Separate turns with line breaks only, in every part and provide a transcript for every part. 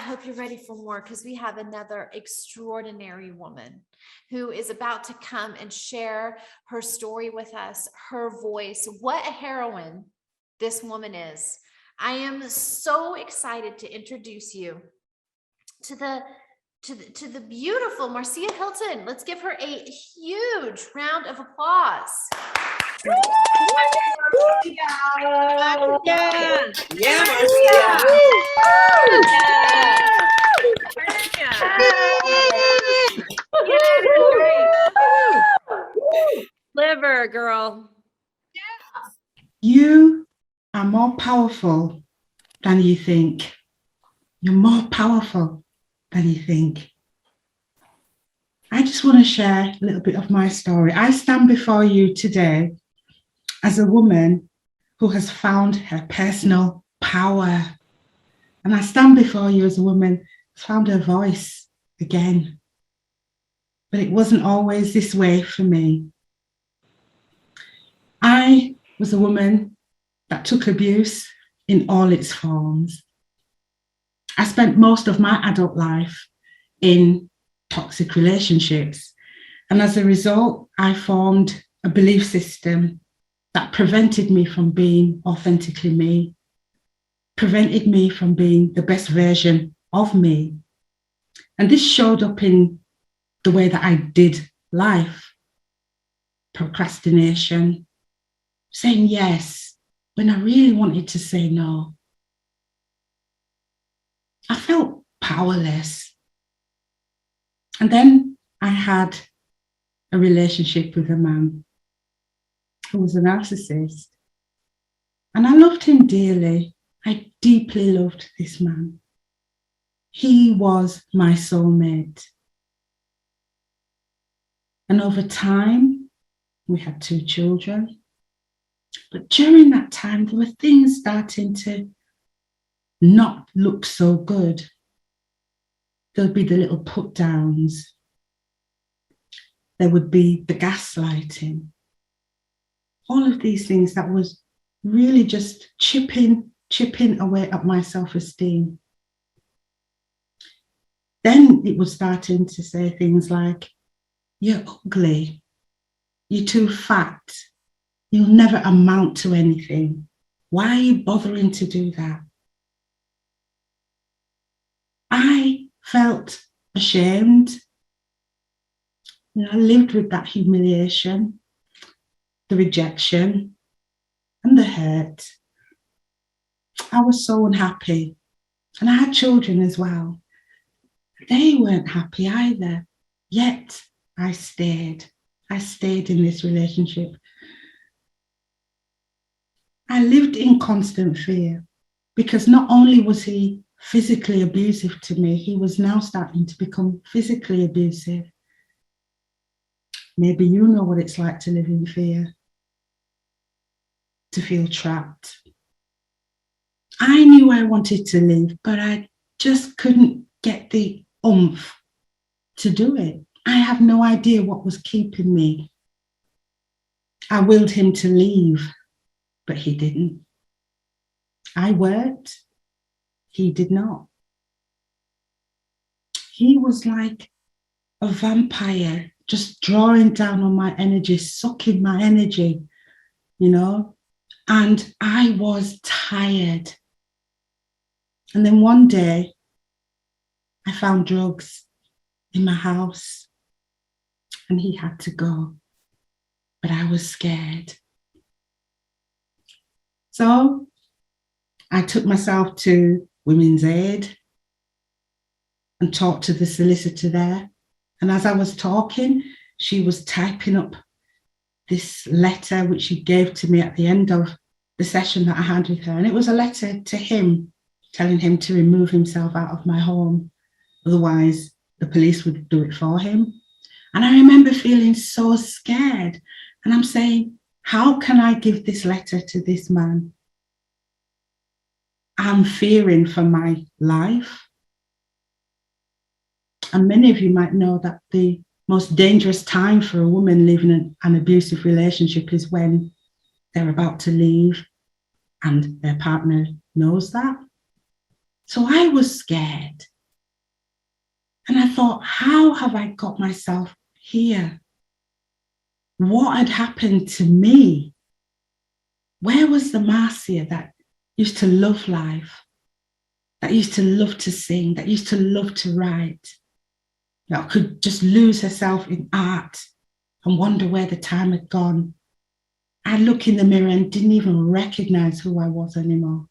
hope you're ready for more, because we have another extraordinary woman who is about to come and share her story with us, her voice. What a heroine this woman is. I am so excited to introduce you to the beautiful Marcia Hylton. Let's give her a huge round of applause.
Yeah, Marcia.
Liver, girl.
You are more powerful than you think. You're more powerful than you think. I just want to share a little bit of my story. I stand before you today as a woman who has found her personal power. And I stand before you as a woman who's found her voice again. But it wasn't always this way for me. I was a woman that took abuse in all its forms. I spent most of my adult life in toxic relationships. And as a result, I formed a belief system that prevented me from being authentically me, prevented me from being the best version of me. And this showed up in the way that I did life. Procrastination, saying yes when I really wanted to say no. I felt powerless. And then I had a relationship with a man who was a narcissist. And I loved him dearly. I deeply loved this man. He was my soulmate. And over time, we had 2 children. But during that time, there were things starting to not look so good. There'd be the little put downs. There would be the gaslighting. All of these things that was really just chipping away at my self-esteem. Then it was starting to say things like, you're ugly, you're too fat, you'll never amount to anything. Why are you bothering to do that? I felt ashamed. I lived with that humiliation, the rejection, and the hurt. I was so unhappy. And I had children as well. They weren't happy either. Yet I stayed. I stayed in this relationship. I lived in constant fear because not only was he physically abusive to me, he was now starting to become physically abusive. Maybe you know what it's like to live in fear, to feel trapped. I knew I wanted to leave, but I just couldn't get the oomph to do it. I have no idea what was keeping me. I willed him to leave, but he didn't. I worked. He did not. He was like a vampire, just drawing down on my energy, sucking my energy, and I was tired. And then one day, I found drugs in my house and he had to go, but I was scared. So I took myself to Women's Aid and talked to the solicitor there. And as I was talking, she was typing up this letter, which she gave to me at the end of the session that I had with her. And it was a letter to him, telling him to remove himself out of my home. Otherwise, the police would do it for him. And I remember feeling so scared. And I'm saying, how can I give this letter to this man? I'm fearing for my life. And many of you might know that the most dangerous time for a woman living in an abusive relationship is when they're about to leave and their partner knows that. So I was scared. And I thought, how have I got myself here? What had happened to me? Where was the Marcia that used to love life, that used to love to sing, that used to love to write, that could just lose herself in art and wonder where the time had gone? I look in the mirror and didn't even recognize who I was anymore.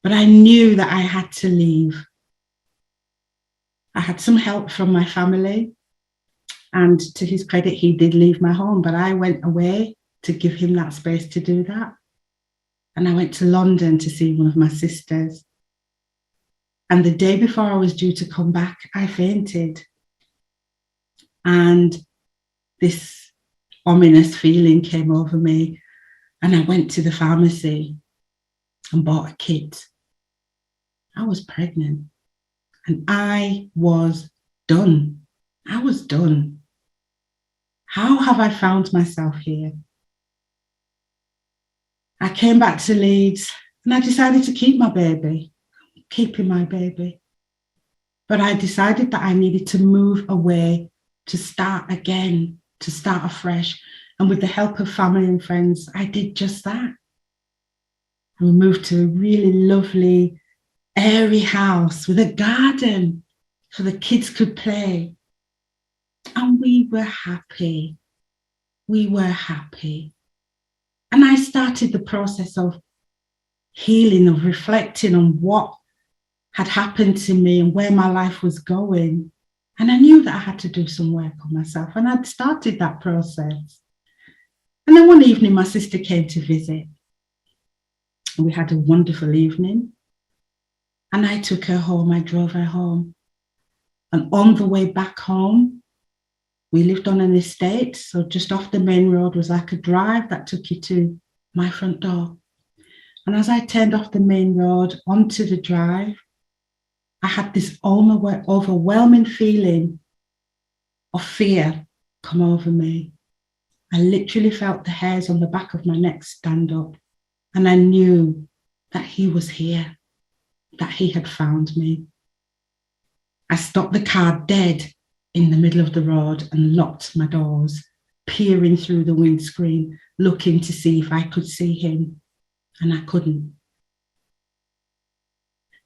But I knew that I had to leave. I had some help from my family, and to his credit, he did leave my home, but I went away to give him that space to do that. And I went to London to see one of my sisters. And the day before I was due to come back, I fainted. And this ominous feeling came over me. And I went to the pharmacy and bought a kit. I was pregnant. And I was done. I was done. How have I found myself here? I came back to Leeds and I decided to keep my baby, keeping my baby. But I decided that I needed to move away, to start again, to start afresh. And with the help of family and friends, I did just that. And we moved to a really lovely, airy house with a garden so the kids could play. And we were happy. We were happy. And I started the process of healing, of reflecting on what had happened to me and where my life was going. And I knew that I had to do some work on myself. And I'd started that process. And then one evening, my sister came to visit. And we had a wonderful evening. And I took her home. I drove her home. And on the way back home, we lived on an estate, so just off the main road was like a drive that took you to my front door. And as I turned off the main road onto the drive, I had this overwhelming feeling of fear come over me. I literally felt the hairs on the back of my neck stand up, and I knew that he was here, that he had found me. I stopped the car dead in the middle of the road and locked my doors, peering through the windscreen, looking to see if I could see him, and I couldn't.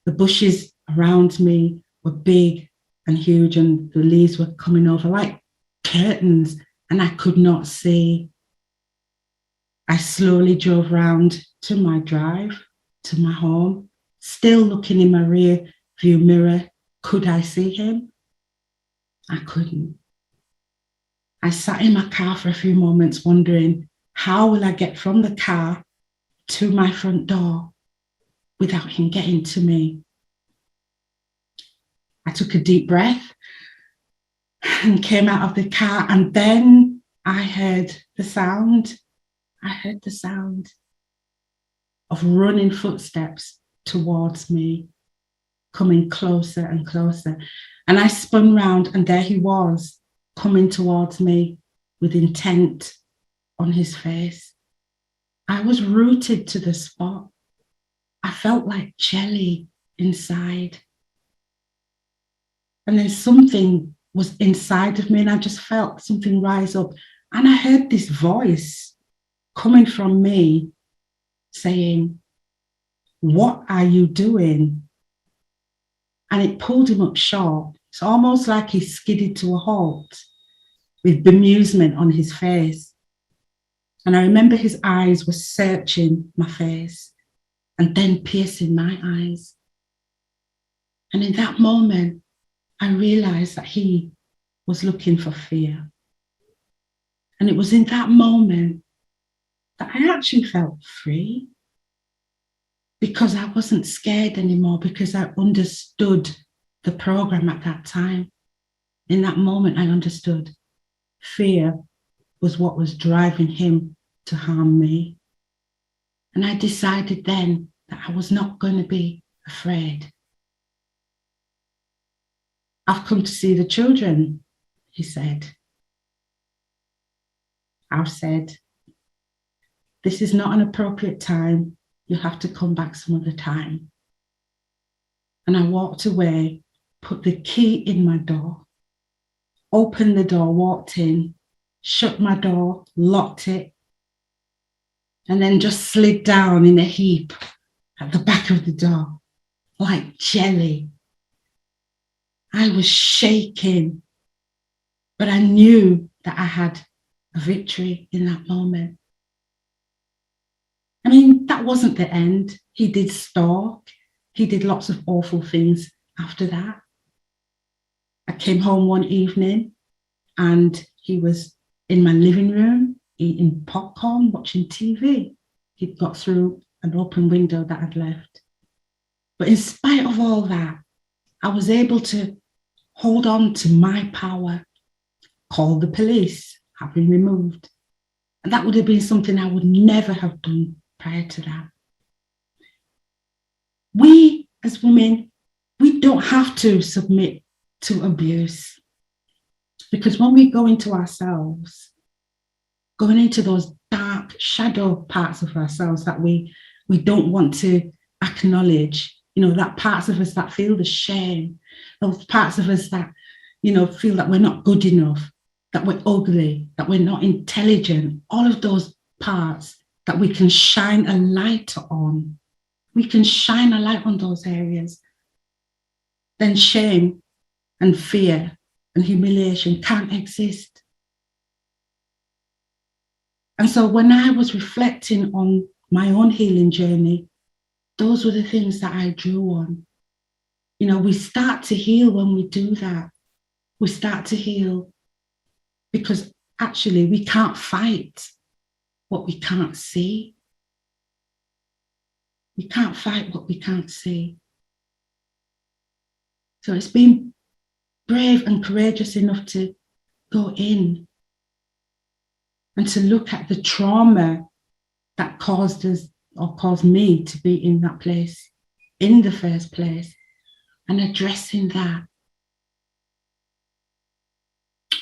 The bushes around me were big and huge, and the leaves were coming over like curtains, and I could not see. I slowly drove round to my drive, to my home, still looking in my rear view mirror. Could I see him? I couldn't. I sat in my car for a few moments wondering, how will I get from the car to my front door without him getting to me? I took a deep breath and came out of the car, and then I heard the sound. I heard the sound of running footsteps towards me, coming closer and closer. And I spun round, and there he was, coming towards me with intent on his face. I was rooted to the spot. I felt like jelly inside. And then something was inside of me, and I just felt something rise up. And I heard this voice coming from me saying, "What are you doing?" And it pulled him up short. It's almost like he skidded to a halt with bemusement on his face. And I remember his eyes were searching my face and then piercing my eyes. And in that moment, I realized that he was looking for fear. And it was in that moment that I actually felt free, because I wasn't scared anymore, because I understood the program at that time. In that moment, I understood fear was what was driving him to harm me. And I decided then that I was not going to be afraid. "I've come to see the children," he said. I've said, "This is not an appropriate time. You have to come back some other time." And I walked away, put the key in my door, opened the door, walked in, shut my door, locked it, and then just slid down in a heap at the back of the door like jelly. I was shaking, but I knew that I had a victory in that moment. I mean, that wasn't the end. He did stalk. He did lots of awful things after that. I came home one evening and he was in my living room eating popcorn, watching TV. He'd got through an open window that I'd left. But in spite of all that, I was able to hold on to my power, call the police, have been removed. And that would have been something I would never have done prior to that. We as women, we don't have to submit to abuse, because when we go into ourselves, going into those dark shadow parts of ourselves that we don't want to acknowledge, that parts of us that feel the shame, those parts of us that, feel that we're not good enough, that we're ugly, that we're not intelligent, all of those parts that we can shine a light on. We can shine a light on those areas. Then shame and fear and humiliation can't exist. And so when I was reflecting on my own healing journey, those were the things that I drew on. We start to heal when we do that. We start to heal because actually we can't fight what we can't see. We can't fight what we can't see. So it's been brave and courageous enough to go in and to look at the trauma that caused us or caused me to be in that place in the first place and addressing that.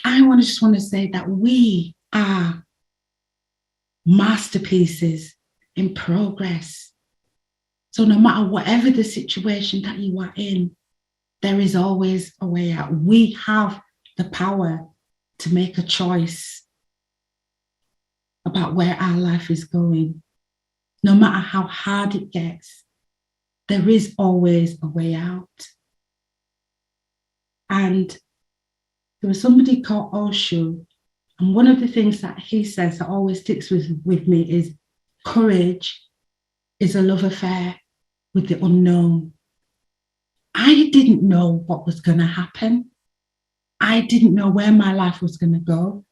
I just want to say that we are masterpieces in progress. So no matter whatever the situation that you are in, there is always a way out. We have the power to make a choice about where our life is going. No matter how hard it gets, there is always a way out. And there was somebody called Osho, and one of the things that he says that always sticks with me is courage is a love affair with the unknown. I didn't know what was going to happen. I didn't know where my life was going to go,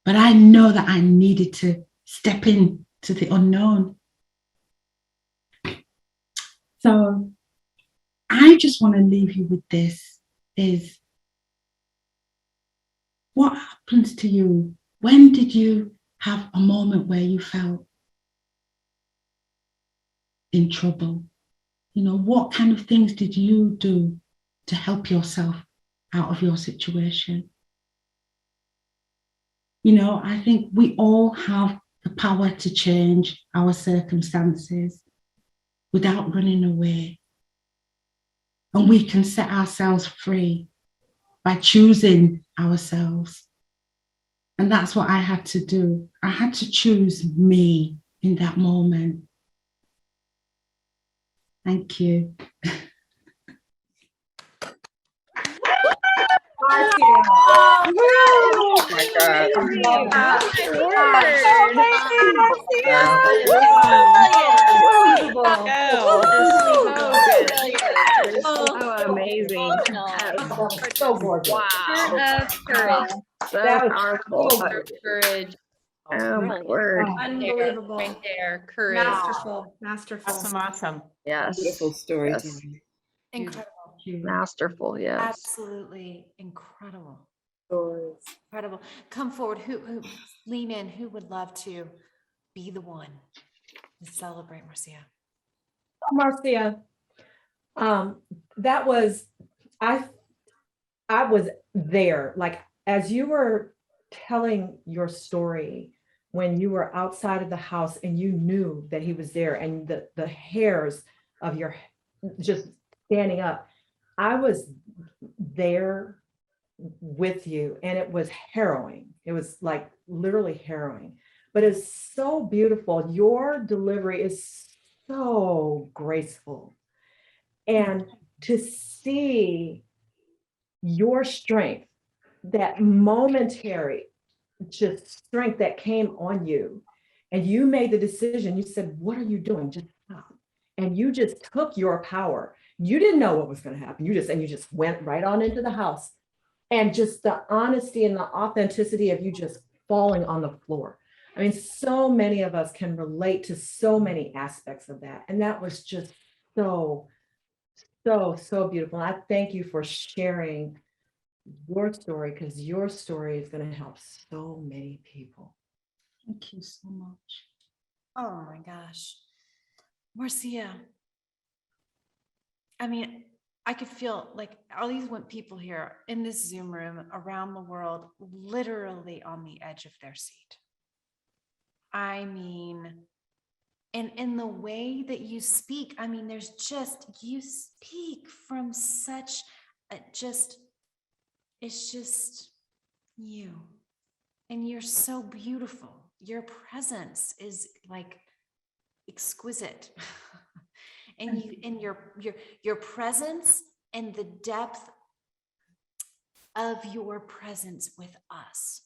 but I know that I needed to step into the unknown. So I just want to leave you with this, is what happens to you? When did you have a moment where you felt in trouble? What kind of things did you do to help yourself out of your situation? I think we all have the power to change our circumstances without running away. And we can set ourselves free by choosing ourselves. And that's what I had to do. I had to choose me in that moment. Thank you.
Oh my God.
Oh, amazing.
So gorgeous.
Wow. Courage. So powerful. Courage. Oh my word.
Unbelievable.
Right there. Courage.
Masterful.
Awesome.
Yes.
Beautiful story.
Yes.
Incredible.
Masterful. Yes.
Absolutely incredible. Incredible. Come forward. Who lean in? Who would love to be the one to celebrate Marcia?
Marcia, that was, I was there, like, as you were telling your story, when you were outside of the house and you knew that he was there and the hairs of your just standing up, I was there with you, and it was harrowing. It was like literally harrowing, but it's so beautiful. Your delivery is so graceful. And to see your strength, that momentary just strength that came on you, and you made the decision, you said, what are you doing? Just stop. And you just took your power. You didn't know what was going to happen. You just went right on into the house. And just the honesty and the authenticity of you just falling on the floor. I mean, so many of us can relate to so many aspects of that. And that was just so beautiful. And I thank you for sharing your story, because your story is going to help so many people.
Thank you so much.
Oh my gosh. Marcia. I mean, I could feel like all these people here in this Zoom room around the world, literally on the edge of their seat. I mean, and in the way that you speak, I mean, there's just, you speak from such a it's just you. And you're so beautiful. Your presence is like exquisite. And you, and your presence and the depth of your presence with us,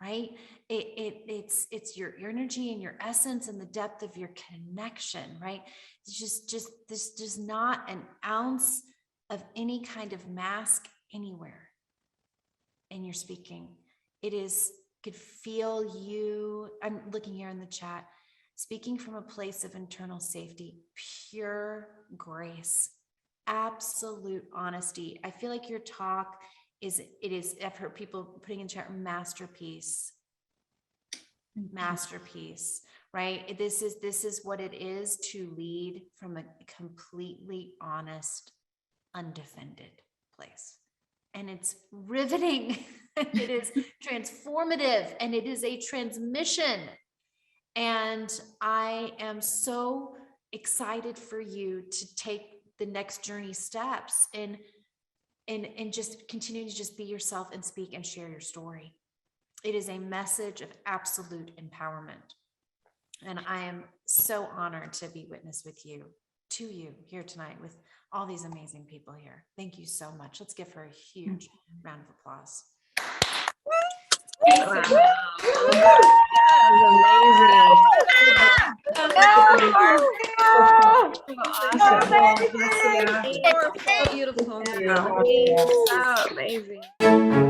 right? It's your energy and your essence and the depth of your connection, right? It's just this does not an ounce of any kind of mask anywhere. And you're speaking. It is, could feel you. I'm looking here in the chat. Speaking from a place of internal safety, pure grace, absolute honesty. I feel like your talk is, I've heard people putting in chat, masterpiece, right? This is what it is to lead from a completely honest, undefended place. And it's riveting, it is transformative, and it is a transmission. And I am so excited for you to take the next journey steps and just continue to just be yourself and speak and share your story. It is a message of absolute empowerment. And I am so honored to be witness with you, to you here tonight with all these amazing people here. Thank you so much. Let's give her a huge round of applause.
Wow. That was amazing. Awesome. Beautiful.
Yeah.
So amazing.